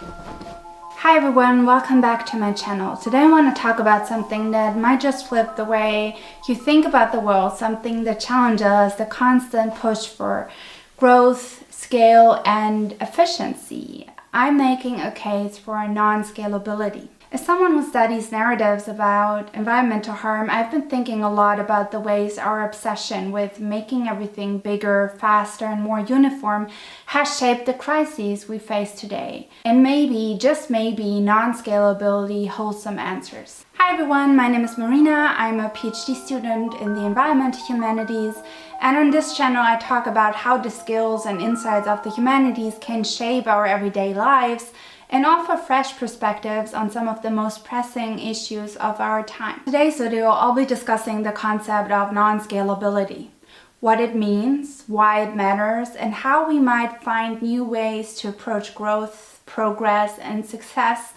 Hi everyone, welcome back to my channel. Today I want to talk about something that might just flip the way you think about the world, something that challenges the constant push for growth, scale, and efficiency. I'm making a case for non-scalability. As someone who studies narratives about environmental harm, I've been thinking a lot about the ways our obsession with making everything bigger, faster, and more uniform has shaped the crises we face today. And maybe, just maybe, non-scalability holds some answers. Hi everyone, my name is Marina. I'm a PhD student in the environmental humanities, and on this channel I talk about how the skills and insights of the humanities can shape our everyday lives and offer fresh perspectives on some of the most pressing issues of our time. In today's video, I'll be discussing the concept of non-scalability, what it means, why it matters, and how we might find new ways to approach growth, progress, and success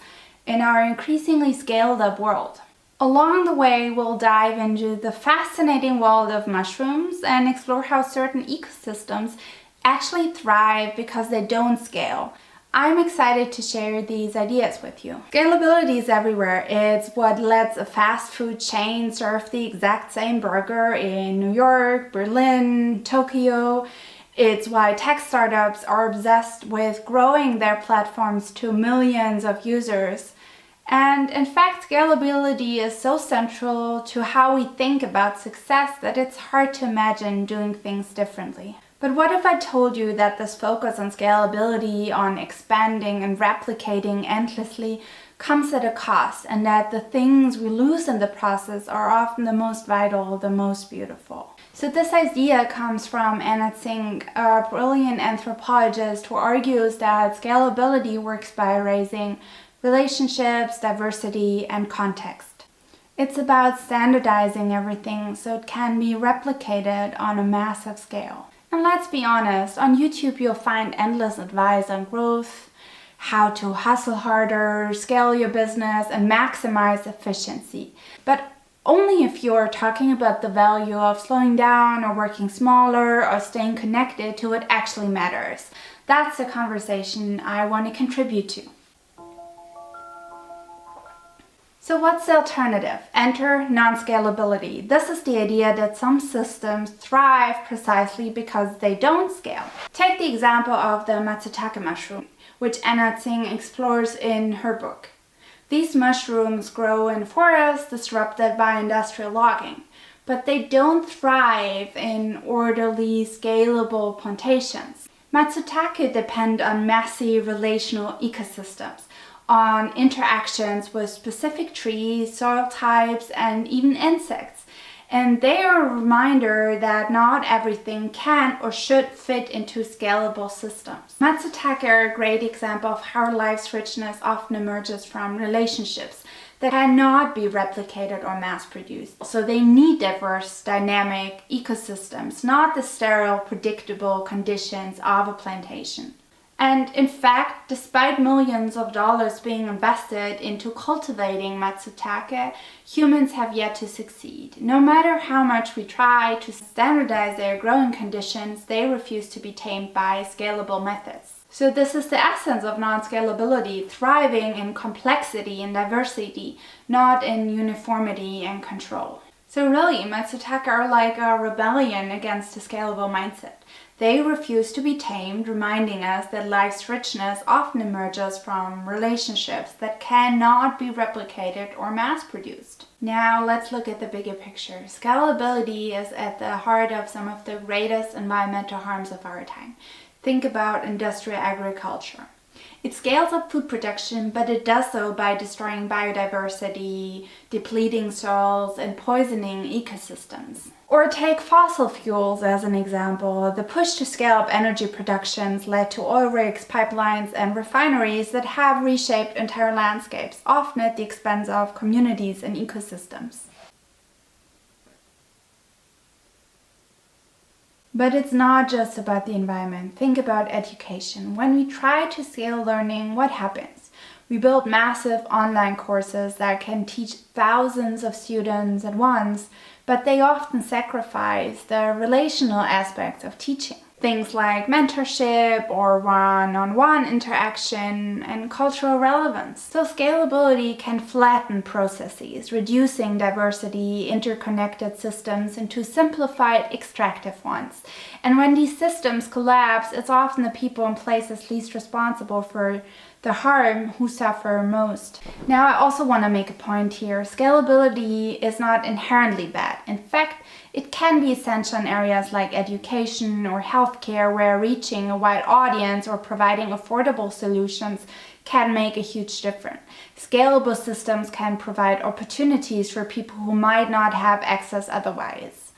in our increasingly scaled-up world. Along the way, we'll dive into the fascinating world of mushrooms and explore how certain ecosystems actually thrive because they don't scale. I'm excited to share these ideas with you. Scalability is everywhere. It's what lets a fast food chain serve the exact same burger in New York, Berlin, Tokyo. It's why tech startups are obsessed with growing their platforms to millions of users. And in fact, scalability is so central to how we think about success that it's hard to imagine doing things differently. But what if I told you that this focus on scalability, on expanding and replicating endlessly, comes at a cost, and that the things we lose in the process are often the most vital, the most beautiful? So this idea comes from Anna Tsing, a brilliant anthropologist who argues that scalability works by raising relationships, diversity, and context. It's about standardizing everything so it can be replicated on a massive scale. And let's be honest, on YouTube you'll find endless advice on growth, how to hustle harder, scale your business, and maximize efficiency. But only if you're talking about the value of slowing down or working smaller or staying connected to what actually matters. That's the conversation I want to contribute to. So what's the alternative? Enter non-scalability. This is the idea that some systems thrive precisely because they don't scale. Take the example of the matsutake mushroom, which Anna Tsing explores in her book. These mushrooms grow in forests disrupted by industrial logging, but they don't thrive in orderly, scalable plantations. Matsutake depend on messy relational ecosystems, on interactions with specific trees, soil types, and even insects. And they are a reminder that not everything can or should fit into scalable systems. Matsutake are a great example of how life's richness often emerges from relationships that cannot be replicated or mass-produced. So they need diverse, dynamic ecosystems, not the sterile, predictable conditions of a plantation. And in fact, despite millions of dollars being invested into cultivating matsutake, humans have yet to succeed. No matter how much we try to standardize their growing conditions, they refuse to be tamed by scalable methods. So this is the essence of non-scalability, thriving in complexity and diversity, not in uniformity and control. So really, matsutake are like a rebellion against a scalable mindset. They refuse to be tamed, reminding us that life's richness often emerges from relationships that cannot be replicated or mass-produced. Now let's look at the bigger picture. Scalability is at the heart of some of the greatest environmental harms of our time. Think about industrial agriculture. It scales up food production, but it does so by destroying biodiversity, depleting soils, and poisoning ecosystems. Or take fossil fuels as an example. The push to scale up energy productions led to oil rigs, pipelines, and refineries that have reshaped entire landscapes, often at the expense of communities and ecosystems. But it's not just about the environment. Think about education. When we try to scale learning, what happens? We build massive online courses that can teach thousands of students at once, but they often sacrifice the relational aspects of teaching. Things like mentorship or one-on-one interaction and cultural relevance. So scalability can flatten processes, reducing diversity, interconnected systems into simplified, extractive ones. And when these systems collapse, it's often the people and places least responsible for the harm who suffer most. Now, I also want to make a point here. Scalability is not inherently bad. In fact, it can be essential in areas like education or healthcare, where reaching a wide audience or providing affordable solutions can make a huge difference. Scalable systems can provide opportunities for people who might not have access otherwise,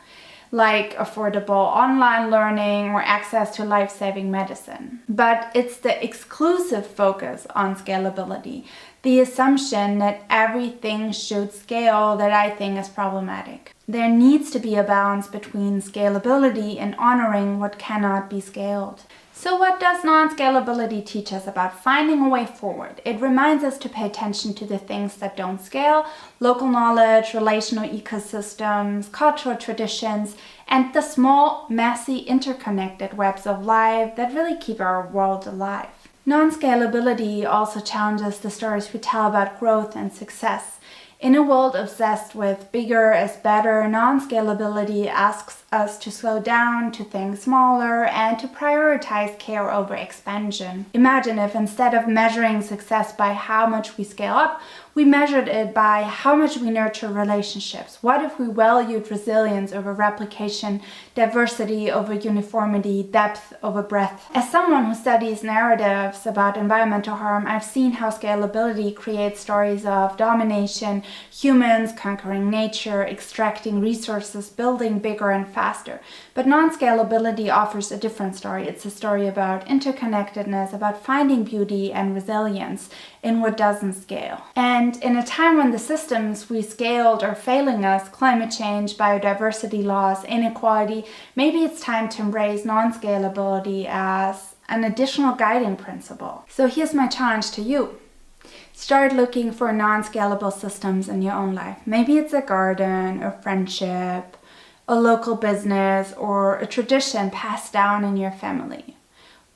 like affordable online learning or access to life-saving medicine. But it's the exclusive focus on scalability, the assumption that everything should scale, that I think is problematic. There needs to be a balance between scalability and honoring what cannot be scaled. So what does non-scalability teach us about finding a way forward? It reminds us to pay attention to the things that don't scale: local knowledge, relational ecosystems, cultural traditions, and the small, messy, interconnected webs of life that really keep our world alive. Non-scalability also challenges the stories we tell about growth and success. In a world obsessed with bigger is better, non-scalability asks us to slow down, to think smaller, and to prioritize care over expansion. Imagine if instead of measuring success by how much we scale up, we measured it by how much we nurture relationships. What if we valued resilience over replication, diversity over uniformity, depth over breadth? As someone who studies narratives about environmental harm, I've seen how scalability creates stories of domination, humans conquering nature, extracting resources, building bigger and faster. But non-scalability offers a different story. It's a story about interconnectedness, about finding beauty and resilience in what doesn't scale. And in a time when the systems we scaled are failing us, climate change, biodiversity loss, inequality, maybe it's time to embrace non-scalability as an additional guiding principle. So here's my challenge to you. Start looking for non-scalable systems in your own life. Maybe it's a garden, a friendship, a local business, or a tradition passed down in your family.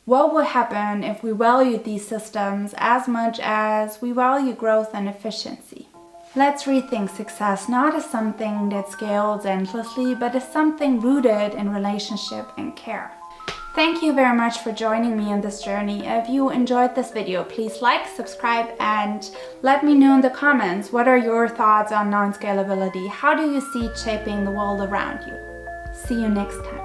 What will happen if we value these systems as much as we value growth and efficiency? Let's rethink success not as something that scales endlessly, but as something rooted in relationship and care. Thank you very much for joining me on this journey. If you enjoyed this video, please like, subscribe, and let me know in the comments, what are your thoughts on non-scalability? How do you see it shaping the world around you? See you next time.